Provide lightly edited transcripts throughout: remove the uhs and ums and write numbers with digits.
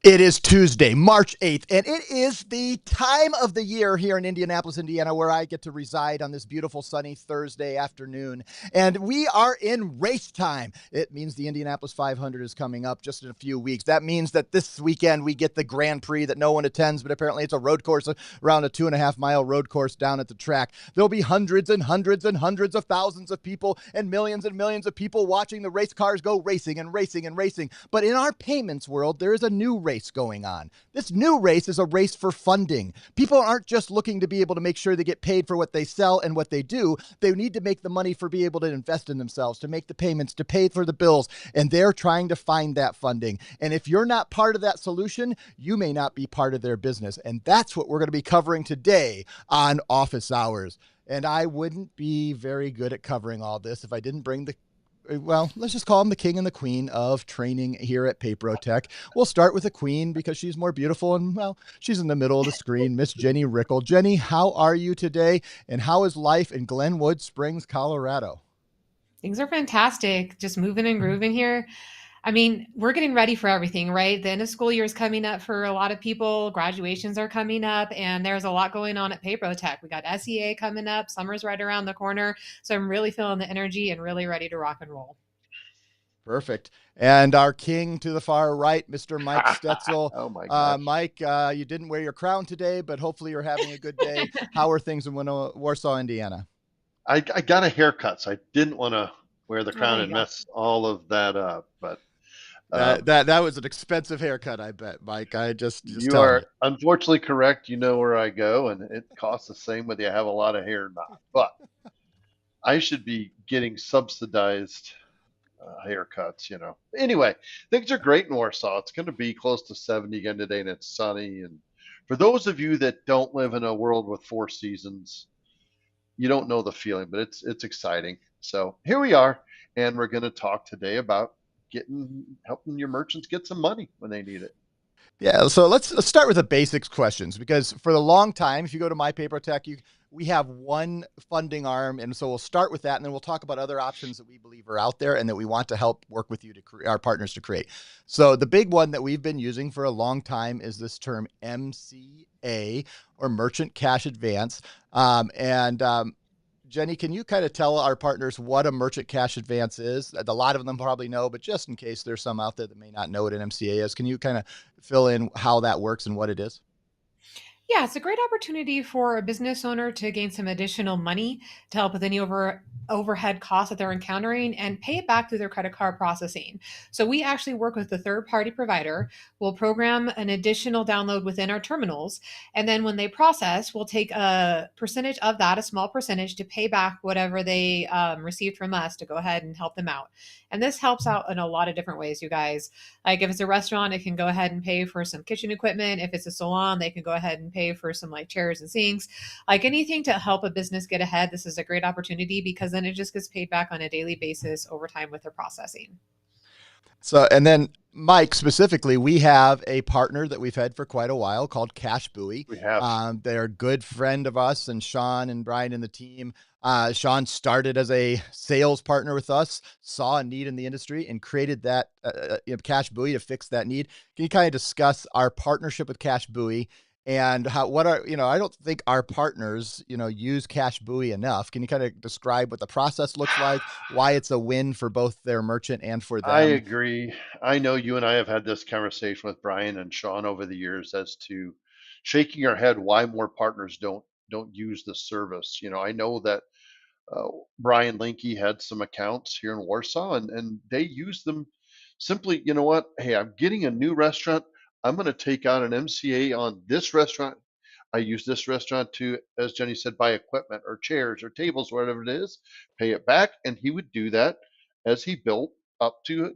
It is Tuesday, March 8th, and it is the time of the year here in Indianapolis, Indiana, where I get to reside on this beautiful sunny Thursday afternoon. And we are in race time. It means the Indianapolis 500 is coming up just in a few weeks. That means that this weekend we get the Grand Prix that no one attends, but apparently it's a road course around a 2.5 mile road course down at the track. There'll be hundreds and hundreds and hundreds of thousands of people and millions of people watching the race cars go racing and racing and racing. But in our payments world, there is a new race going on. This new race is a race for funding. People aren't just looking to be able to make sure they get paid for what they sell and what they do. They need to make the money for be able to invest in themselves, to make the payments, to pay for the bills. And they're trying to find that funding. And if you're not part of that solution, you may not be part of their business. And that's what we're going to be covering today on Office Hours. And I wouldn't be very good at covering all this if I didn't bring let's just call them the king and the queen of training here at PayProTec. We'll start with the queen because she's more beautiful and, well, she's in the middle of the screen, Miss Jenny Rickle. Jenny, how are you today? And how is life in Glenwood Springs, Colorado? Things are fantastic. Just moving and grooving here. I mean, we're getting ready for everything, right? The end of school year is coming up for a lot of people. Graduations are coming up, and there's a lot going on at PayProTech. We got SEA coming up. Summer's right around the corner. So I'm really feeling the energy and really ready to rock and roll. Perfect. And our king to the far right, Mr. Mike Stetzel. Oh my gosh. Mike, you didn't wear your crown today, but hopefully you're having a good day. How are things in Warsaw, Indiana? I got a haircut, so I didn't want to wear the Oh, crown there you and go. mess all of that up. But That um, that that was an expensive haircut, I bet, Mike. I just you telling you. are unfortunately correct. You know where I go, and it costs the same whether you have a lot of hair or not. But I should be getting subsidized haircuts, Anyway, things are great in Warsaw. It's going to be close to 70 again today, and it's sunny. And for those of you that don't live in a world with four seasons, you don't know the feeling, but it's exciting. So here we are, and we're going to talk today about getting helping your merchants get some money when they need it. Yeah, so let's start with the basics questions because for the long time, if you go to My Paper Tech, we have one funding arm, and so we'll start with that, and then we'll talk about other options that we believe are out there and that we want to help work with you to our partners to create. So the big one that we've been using for a long time is this term MCA, or Merchant Cash Advance, and Jenny, can you kind of tell our partners what a merchant cash advance is? A lot of them probably know, but just in case there's some out there that may not know what an MCA is, can you kind of fill in how that works and what it is? Yeah, it's a great opportunity for a business owner to gain some additional money to help with any overhead costs that they're encountering and pay it back through their credit card processing. So we actually work with a third party provider. We'll program an additional download within our terminals. And then when they process, we'll take a percentage of that, a small percentage, to pay back whatever they received from us to go ahead and help them out. And this helps out in a lot of different ways, you guys. Like if it's a restaurant, it can go ahead and pay for some kitchen equipment. If it's a salon, they can go ahead and pay for some like chairs and sinks. Like anything to help a business get ahead, this is a great opportunity because then it just gets paid back on a daily basis over time with their processing. So, and then Mike, specifically, we have a partner that we've had for quite a while called Cash Buoy. We have. They're a good friend of us, and Sean and Brian and the team. Sean started as a sales partner with us, saw a need in the industry, and created that Cash Buoy to fix that need. Can you kind of discuss our partnership with Cash Buoy and what are, I don't think our partners, use Cash Buoy enough. Can you kind of describe what the process looks like, why it's a win for both their merchant and for I them? agree. I know you and I have had this conversation with Brian and Sean over the years as to shaking our head why more partners don't use the service. I know that Brian Linky had some accounts here in Warsaw, and they use them simply. You know what? Hey, I'm getting a new restaurant. I'm going to take out an MCA on this restaurant. I use this restaurant to, as Jenny said, buy equipment or chairs or tables, whatever it is, pay it back. And he would do that as he built up to,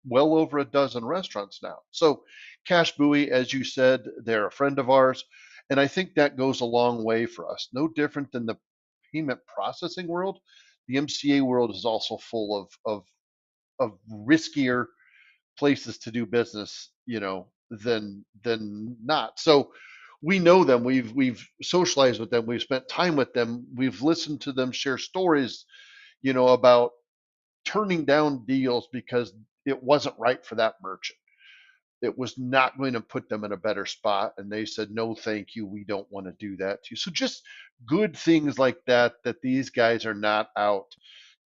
well over a dozen restaurants now. So Cash Buoy, as you said, they're a friend of ours. And I think that goes a long way for us. No different than the payment processing world. The MCA world is also full of riskier places to do business, than not. So we know them. We've socialized with them. We've spent time with them. We've listened to them share stories, about turning down deals because it wasn't right for that merchant. it was not going to put them in a better spot. And they said, no, thank you. We don't want to do that to you. So just good things like that, that these guys are not out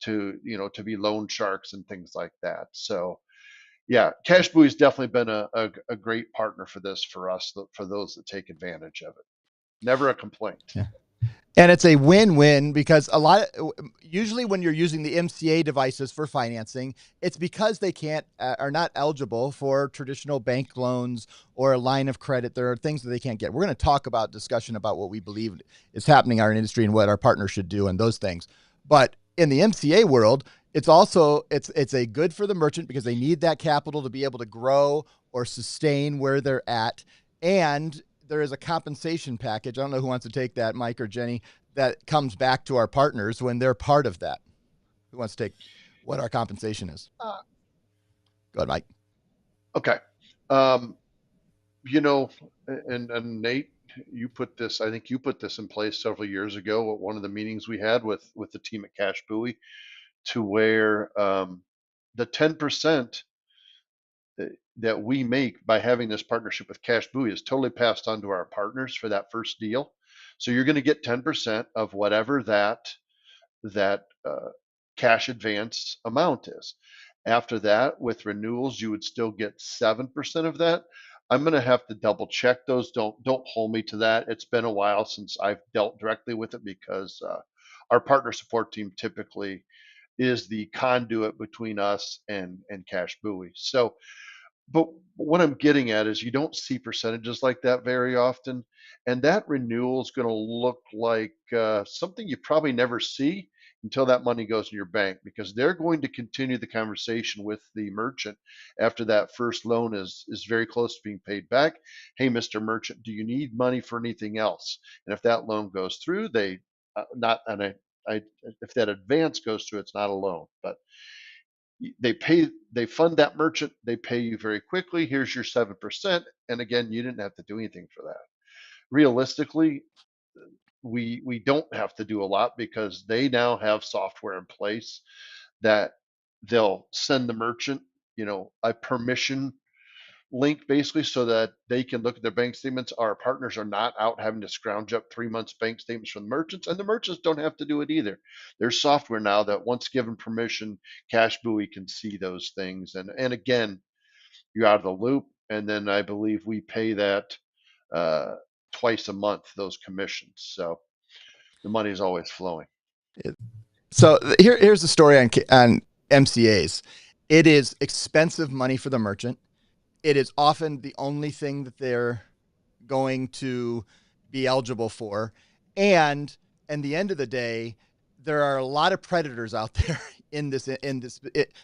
to, to be loan sharks and things like that. So yeah, Cash Buoy has definitely been a great partner for this, for us, for those that take advantage of it. Never a complaint. Yeah. And it's a win-win because usually when you're using the MCA devices for financing, it's because they are not eligible for traditional bank loans or a line of credit. There are things that they can't get. We're going to talk about discussion about what we believe is happening in our industry and what our partners should do and those things. But in the MCA world, it's also it's a good for the merchant because they need that capital to be able to grow or sustain where they're at. And there is a compensation package. I don't know who wants to take that, Mike or Jenny, that comes back to our partners when they're part of that. Who wants to take what our compensation is? Go ahead, Mike. Okay. Um, and Nate, I think you put this in place several years ago at one of the meetings we had with the team at Cash Buoy, to where the 10% that we make by having this partnership with Cash Buoy is totally passed on to our partners for that first deal. So you're going to get 10% of whatever that cash advance amount is. After that, with renewals, you would still get 7% of that. I'm going to have to double check those. Don't hold me to that. It's been a while since I've dealt directly with it, because our partner support team typically is the conduit between us and Cash Buoy. So, but what I'm getting at is you don't see percentages like that very often, and that renewal is going to look like something you probably never see until that money goes in your bank, because they're going to continue the conversation with the merchant after that first loan is very close to being paid back. Hey, Mr. Merchant, do you need money for anything else? And if that loan goes through, they not and I if that advance goes through, it's not a loan, but they fund that merchant, they pay you very quickly. Here's your 7%. And again, you didn't have to do anything for that. Realistically, we don't have to do a lot, because they now have software in place that they'll send the merchant, a permission link, basically, so that they can look at their bank statements. Our partners are not out having to scrounge up 3 months bank statements from the merchants, and the merchants don't have to do it either. There's software now that, once given permission, Cash Buoy can see those things, and again, you're out of the loop. And then I believe we pay that uh, twice a month, those commissions. So the money is always flowing. So here's the story on MCAs. It is expensive money for the merchant. It is often the only thing that they're going to be eligible for. And in the end of the day, there are a lot of predators out there there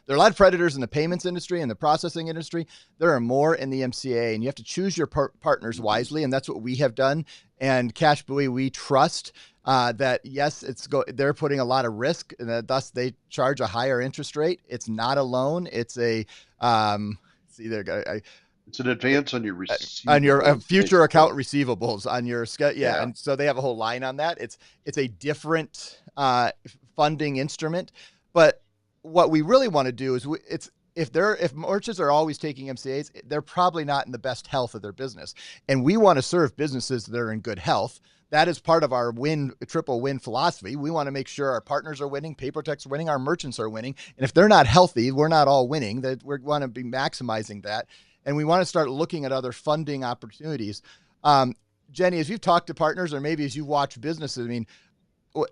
are a lot of predators in the payments industry and the processing industry. There are more in the MCA, and you have to choose your partners wisely. And that's what we have done. And Cash Buoy, we trust that, yes, they're putting a lot of risk, and that thus they charge a higher interest rate. It's not a loan. It's a, it's an advance on your future account receivables on your Yeah. And so they have a whole line on that. It's a different funding instrument, but what we really want to do is if merchants are always taking MCAs, they're probably not in the best health of their business, and we want to serve businesses that are in good health. That is part of our triple win philosophy. We want to make sure our partners are winning, PayProTec's winning, our merchants are winning. And if they're not healthy, we're not all winning. That we want to be maximizing that. And we want to start looking at other funding opportunities. Jenny, as you've talked to partners, or maybe as you watch businesses, I mean,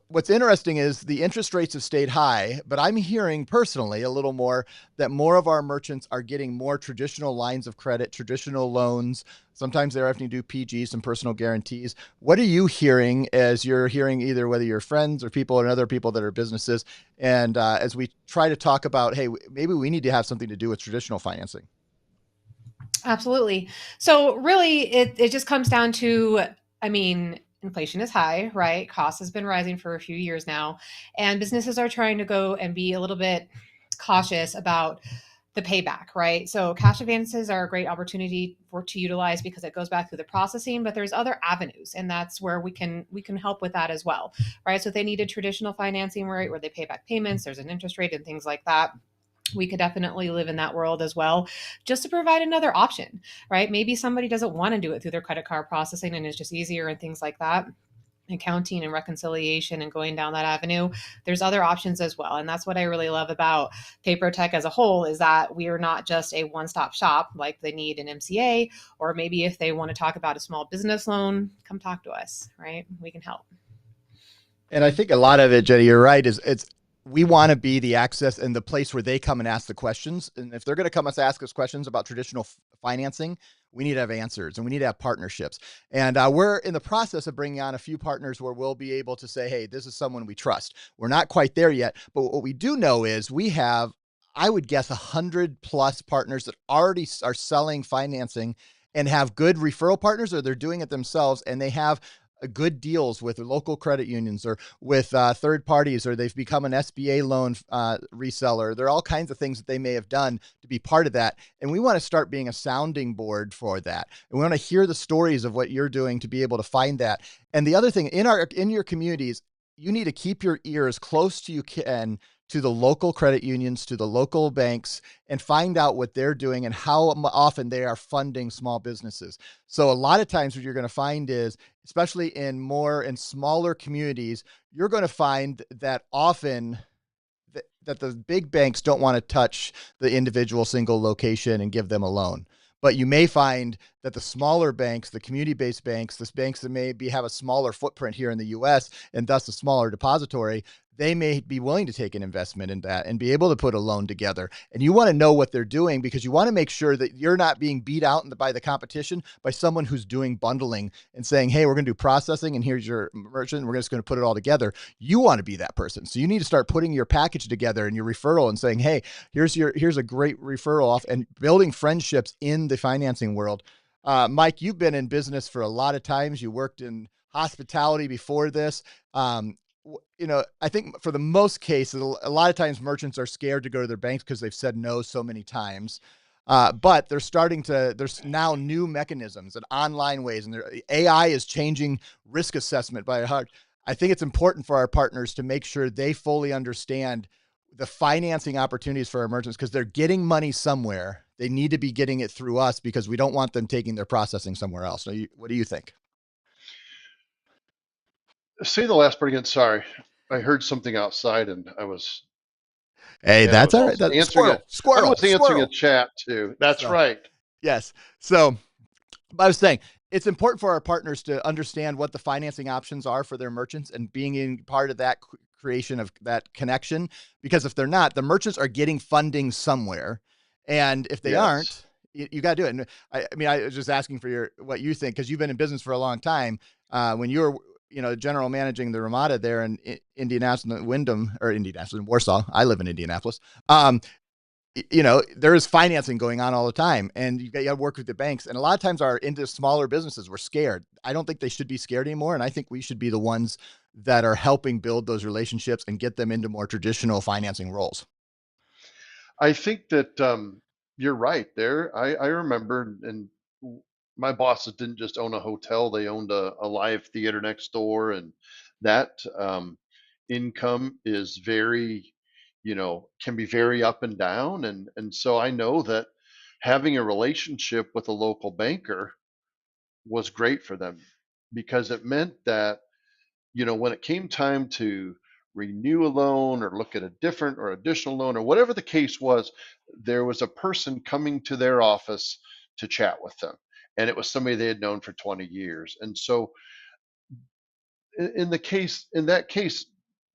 what's interesting is the interest rates have stayed high, but I'm hearing personally a little more that more of our merchants are getting more traditional lines of credit, traditional loans. Sometimes they're having to do PGs, some personal guarantees. What are you hearing as you're hearing, either whether you're friends or people and other people that are businesses? And as we try to talk about, hey, maybe we need to have something to do with traditional financing. Absolutely. So really, it just comes down to, I mean, inflation is high, right? Cost has been rising for a few years now, and businesses are trying to go and be a little bit cautious about the payback, right? So cash advances are a great opportunity to utilize because it goes back through the processing, but there's other avenues, and that's where we can help with that as well, right? So if they needed traditional financing, right, where they pay back payments, there's an interest rate and things like that. We could definitely live in that world as well, just to provide another option, right? Maybe somebody doesn't want to do it through their credit card processing and it's just easier and things like that, accounting and reconciliation and going down that avenue. There's other options as well, and that's what I really love about PayProTec as a whole, is that we are not just a one-stop shop. Like they need an MCA, or maybe if they want to talk about a small business loan, come talk to us, right? We can help. And I think a lot of it, Jenny, you're right, is it's we want to be the access and the place where they come and ask the questions. And if they're going to come and ask us questions about traditional financing, we need to have answers and we need to have partnerships. And we're in the process of bringing on a few partners where we'll be able to say, hey, this is someone we trust. We're not quite there yet, but what we do know is we have, I would guess, 100+ partners that already are selling financing and have good referral partners, or they're doing it themselves and they have good deals with local credit unions or with third parties, or they've become an SBA loan reseller. There are all kinds of things that they may have done to be part of that. And we want to start being a sounding board for that. And we want to hear the stories of what you're doing to be able to find that. And the other thing in your communities, you need to keep your ear as close to you can to the local credit unions, to the local banks, and find out what they're doing and how often they are funding small businesses. So a lot of times what you're going to find is, especially in smaller communities, you're going to find that often that the big banks don't want to touch the individual single location and give them a loan. But you may find that the smaller banks, the community-based banks, the banks that maybe have a smaller footprint here in the US and thus a smaller depository, they may be willing to take an investment in that and be able to put a loan together. And you want to know what they're doing because you want to make sure that you're not being beat out by the competition by someone who's doing bundling and saying, hey, we're going to do processing and here's your merchant. We're just going to put it all together. You want to be that person. So you need to start putting your package together and your referral and saying, hey, here's a great referral off, and building friendships in the financing world. Mike, you've been in business for a lot of times. You worked in hospitality before this. I think for the most cases, a lot of times merchants are scared to go to their banks because they've said no so many times. But there's now new mechanisms and online ways, and AI is changing risk assessment by heart. I think it's important for our partners to make sure they fully understand the financing opportunities for our merchants because they're getting money somewhere. They need to be getting it through us because we don't want them taking their processing somewhere else. So what do you think? Say the last part again. Sorry, I heard something outside, and Hey, I that's was all right. also That's answering squirrel, I squirrel, was answering a squirrel. chat too. That's So right. yes. So I was saying it's important for our partners to understand what the financing options are for their merchants and being in part of that creation of that connection. Because if they're not, the merchants are getting funding somewhere, and if they Yes. aren't, you got to do it. And I mean, I was just asking for what you think because you've been in business for a long time. When you were general managing the Ramada there in Indianapolis, Wyndham, or Indianapolis, in Warsaw. I live in Indianapolis. There is financing going on all the time, and you got to work with the banks. And a lot of times, our into smaller businesses were scared. I don't think they should be scared anymore, and I think we should be the ones that are helping build those relationships and get them into more traditional financing roles. I think that you're right there. I remember, and my bosses didn't just own a hotel; they owned a live theater next door, and that income is very, can be very up and down, and so I know that having a relationship with a local banker was great for them because it meant that when it came time to renew a loan or look at a different or additional loan or whatever the case was, there was a person coming to their office to chat with them. And it was somebody they had known for 20 years. And so in that case,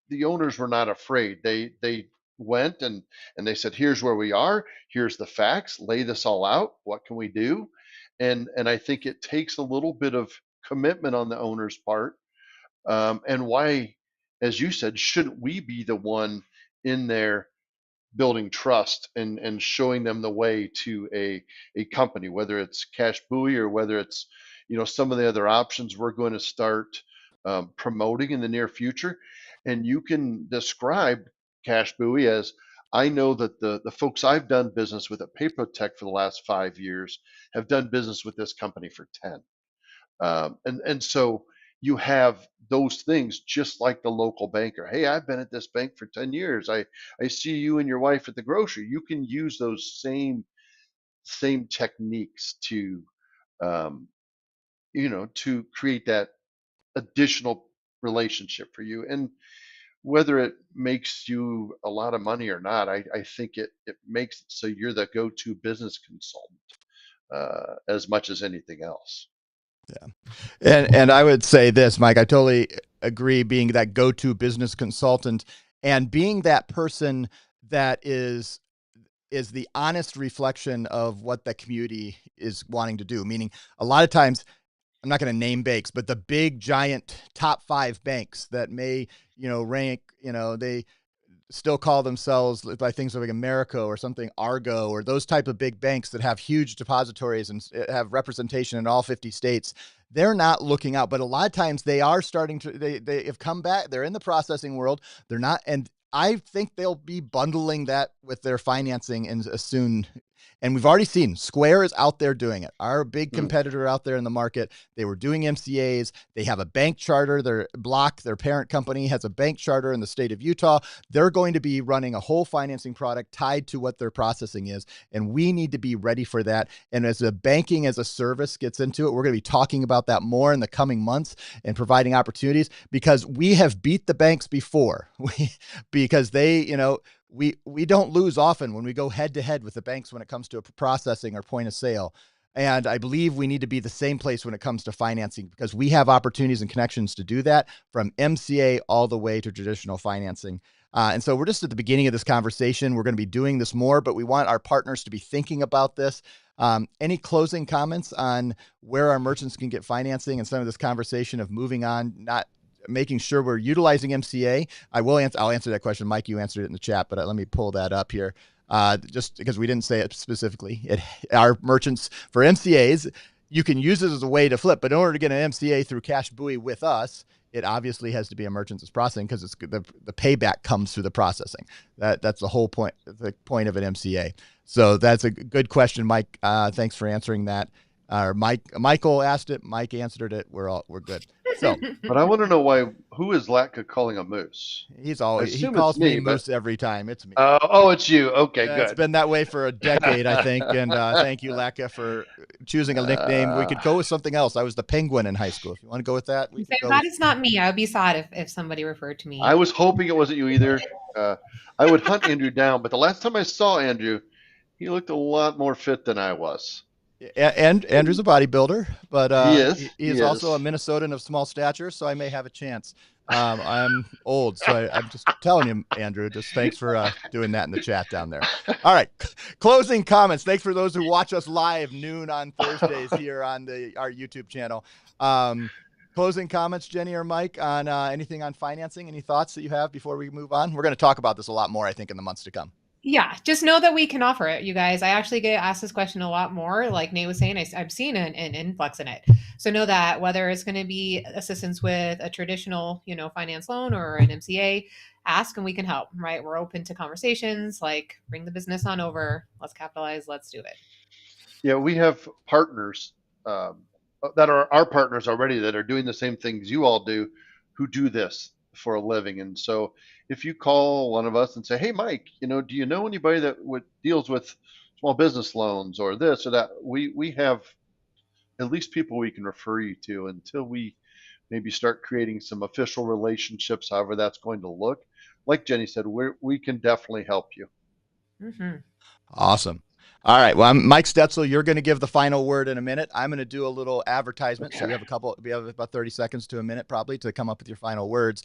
the owners were not afraid. They went and they said, here's where we are, here's the facts, lay this all out. What can we do? And I think it takes a little bit of commitment on the owner's part, and why, as you said, shouldn't we be the one in there building trust and showing them the way to a company, whether it's Cash Buoy or whether it's some of the other options we're going to start promoting in the near future. And you can describe Cash Buoy as, I know that the folks I've done business with at PayProTec for the last 5 years have done business with this company for 10. And so you have those things just like the local banker. Hey, I've been at this bank for 10 years. I see you and your wife at the grocery. You can use those same techniques to um, to create that additional relationship for you. And whether it makes you a lot of money or not, I think it makes it so you're the go-to business consultant as much as anything else. And I would say this, Mike, I totally agree, being that go-to business consultant and being that person that is the honest reflection of what the community is wanting to do. Meaning a lot of times, I'm not going to name banks, but the big giant top 5 banks that may, rank, they still call themselves by things like America or something, Argo, or those type of big banks that have huge depositories and have representation in all 50 states. They're not looking out, but a lot of times they are starting to, they have come back. They're in the processing world. They're not. And I think they'll be bundling that with their financing and soon. And we've already seen Square is out there doing it. Our big Mm. competitor out there in the market, they were doing MCAs. They have a bank charter. Their Block, their parent company, has a bank charter in the state of Utah. They're going to be running a whole financing product tied to what their processing is. And we need to be ready for that. And as the banking as a service gets into it, we're going to be talking about that more in the coming months and providing opportunities, because we have beat the banks before. Because they, we don't lose often when we go head to head with the banks when it comes to a processing or point of sale. And I believe we need to be the same place when it comes to financing, because we have opportunities and connections to do that, from MCA all the way to traditional financing. And so we're just at the beginning of this conversation. We're going to be doing this more, but we want our partners to be thinking about this. Any closing comments on where our merchants can get financing and some of this conversation of moving on, not making sure we're utilizing MCA? I'll answer that question. Mike, you answered it in the chat, but let me pull that up here. Just because we didn't say it specifically, our merchants for MCAs, you can use it as a way to flip, but in order to get an MCA through Cash Buoy with us, it obviously has to be a merchant that's processing, because it's the payback comes through the processing. That's the whole point, the point of an MCA. So that's a good question, Mike. Thanks for answering that. Michael asked it. Mike answered it. We're good. So, But I want to know who is Latka calling a moose? I he assume it's calls me me, but Moose every time. It's me. oh, it's you. Okay, It's good. been that way for a decade, I think. And thank you, Laka, for choosing a nickname. We uh, could go with something else. I was the Penguin in high school. If you want to go with that, we So can go that with. is not me. I would be sad if somebody referred to I me. was hoping it wasn't you either. I would hunt Andrew down, but the last time I saw Andrew, he looked a lot more fit than I was. And Andrew's a bodybuilder, but He is. he He is also a is. Minnesotan of small stature, so I may have a chance. I'm old, so I'm just telling you, Andrew. Just thanks for doing that in the chat down there. All right, closing comments. Thanks for those who watch us live noon on Thursdays here on our YouTube channel. Closing comments, Jenny or Mike, on anything on financing? Any thoughts that you have before we move on? We're going to talk about this a lot more, I think, in the months to come. Yeah, just know that we can offer it, you guys. I actually get asked this question a lot more. Like Nate was saying, I've seen an influx in it. So know that whether it's going to be assistance with a traditional, finance loan or an MCA, ask and we can help, right? We're open to conversations, like bring the business on over. Let's capitalize. Let's do it. Yeah, we have partners um, that are our partners already that are doing the same things you all do, who do this for a living. And so, if you call one of us and say, "Hey, Mike, do you know anybody that deals with small business loans or this or that?" We have at least people we can refer you to until we maybe start creating some official relationships, however that's going to look. Like Jenny said, we can definitely help you. Mm-hmm. Awesome. All right. Well, I'm Mike Stetzel. You're going to give the final word in a minute. I'm going to do a little advertisement. So Okay. we have about 30 seconds to a minute probably to come up with your final words.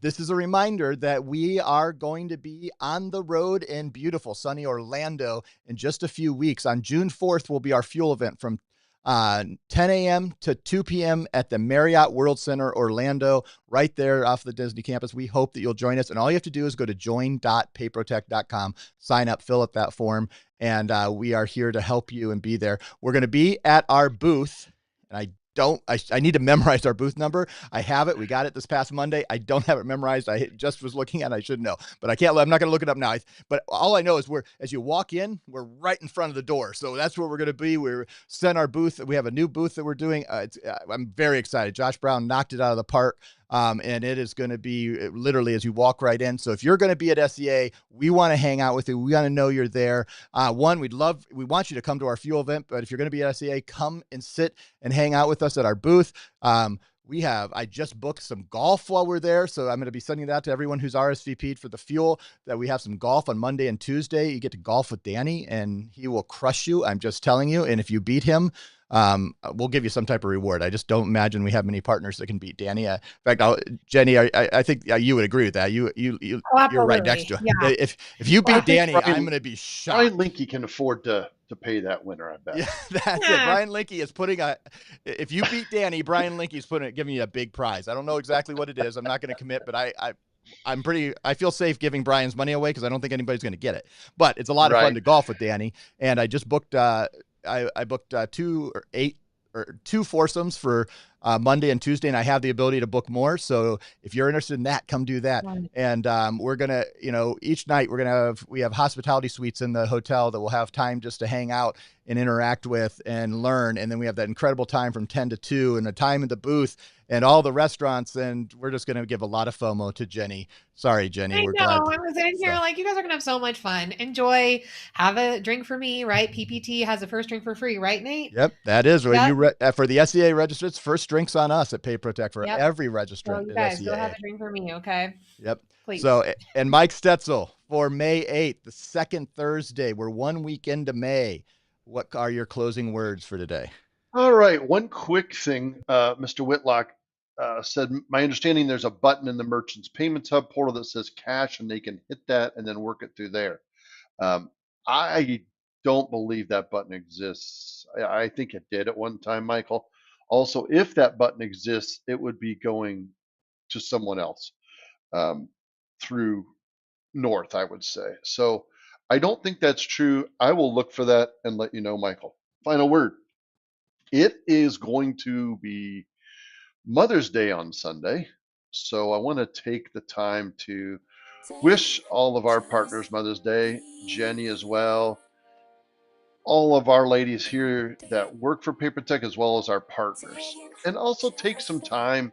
This is a reminder that we are going to be on the road in beautiful, sunny Orlando in just a few weeks. On June 4th will be our fuel event from 10 a.m. to 2 p.m. at the Marriott World Center, Orlando, right there off the Disney campus. We hope that you'll join us. And all you have to do is go to join.payprotec.com, sign up, fill out that form, and we are here to help you and be there. We're going to be at our booth, and I don't. I need to memorize our booth number. I have it. We got it this past Monday. I don't have it memorized. I just was looking at it. I should know, but I can't. I'm not going to look it up now. But all I know is as you walk in, we're right in front of the door. So that's where we're going to be. We're sent our booth. We have a new booth that we're doing. I'm very excited. Josh Brown knocked it out of the park. And it is going to be literally as you walk right in. So if you're going to be at SEA, we want to hang out with you. We want to know you're there. We want you to come to our fuel event, but if you're going to be at SEA, come and sit and hang out with us at our booth. I just booked some golf while we're there. So I'm going to be sending that to everyone who's RSVP'd for the fuel, that we have some golf on Monday and Tuesday. You get to golf with Danny and he will crush you. I'm just telling you. And if you beat him, we'll give you some type of reward. I just don't imagine we have many partners that can beat Danny. In fact, Jenny, I think you would agree with that. You're right next to him. Yeah. If you beat Danny, I'm going to be Brian shocked. Linky can afford to pay that winner, I bet. Yeah, that's it. Brian Linky is if you beat Danny, Brian Linky is giving you a big prize. I don't know exactly what it is. I'm not going to commit, but I feel safe giving Brian's money away because I don't think anybody's going to get it. But it's a lot of fun to golf with Danny, and I just booked. I booked two foursomes for Monday and Tuesday, and I have the ability to book more. So if you're interested in that, come do that. Right. And we're gonna, each night we have hospitality suites in the hotel that we'll have time just to hang out and interact with and learn. And then we have that incredible time from 10 to 2 and a time in the booth and all the restaurants. And we're just going to give a lot of FOMO to Jenny. Sorry, Jenny. I We're know. glad. I was in here like, you guys are going to have so much fun. Enjoy. Have a drink for me, right? PPT has a first drink for free, right, Nate? Yep, that is. Yep. For the SEA registrants, first drinks on us at PayProTec for Yep. every So registrant you at guys SEA. go have a drink for me, okay? Yep. Please. So, and Mike Stetzel for May 8th, the second Thursday. We're 1 week into May. What are your closing words for today? All right. One quick thing, Mr. Whitlock said, my understanding there's a button in the Merchants Payments Hub portal that says cash, and they can hit that and then work it through there. I don't believe that button exists. I think it did at one time, Michael. Also, if that button exists, it would be going to someone else through North, I would say. So I don't think that's true. I will look for that and let you know, Michael. Final word. It is going to be Mother's Day on Sunday. So I want to take the time to wish all of our partners Mother's Day, Jenny as well, all of our ladies here that work for PayProTec as well as our partners. And also take some time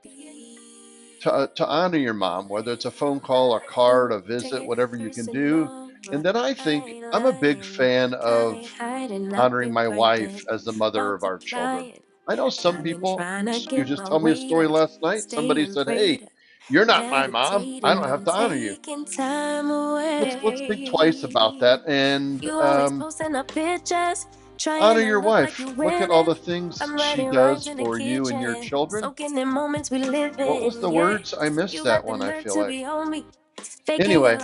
to honor your mom, whether it's a phone call, a card, a visit, whatever you can do. And then I think I'm a big fan of honoring my wife as the mother of our children. I know some people, you just told me a story last night. Somebody said, "Hey, you're not my mom. I don't have to honor you." Let's think twice about that and honor your wife. Look at all the things she does for you and your children. What was the words? I missed that one, I feel like. Anyway,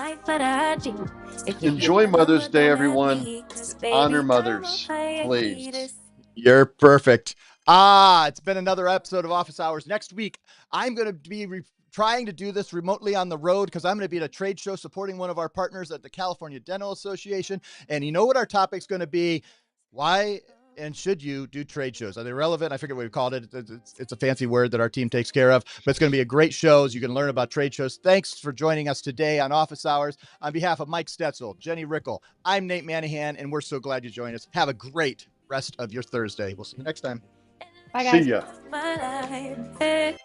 enjoy Mother's Day, everyone. Honor mothers, please. You're perfect. It's been another episode of Office Hours. Next week, I'm going to be trying to do this remotely on the road because I'm going to be at a trade show supporting one of our partners at the California Dental Association. And you know what our topic's going to be? Why and should you do trade shows? Are they relevant? I forget what we called it. It's a fancy word that our team takes care of, but it's going to be a great show. You can learn about trade shows. Thanks for joining us today on Office Hours. On behalf of Mike Stetzel, Jenny Rickle, I'm Nate Manahan, and we're so glad you joined us. Have a great rest of your Thursday. We'll see you next time. Bye, guys. See ya.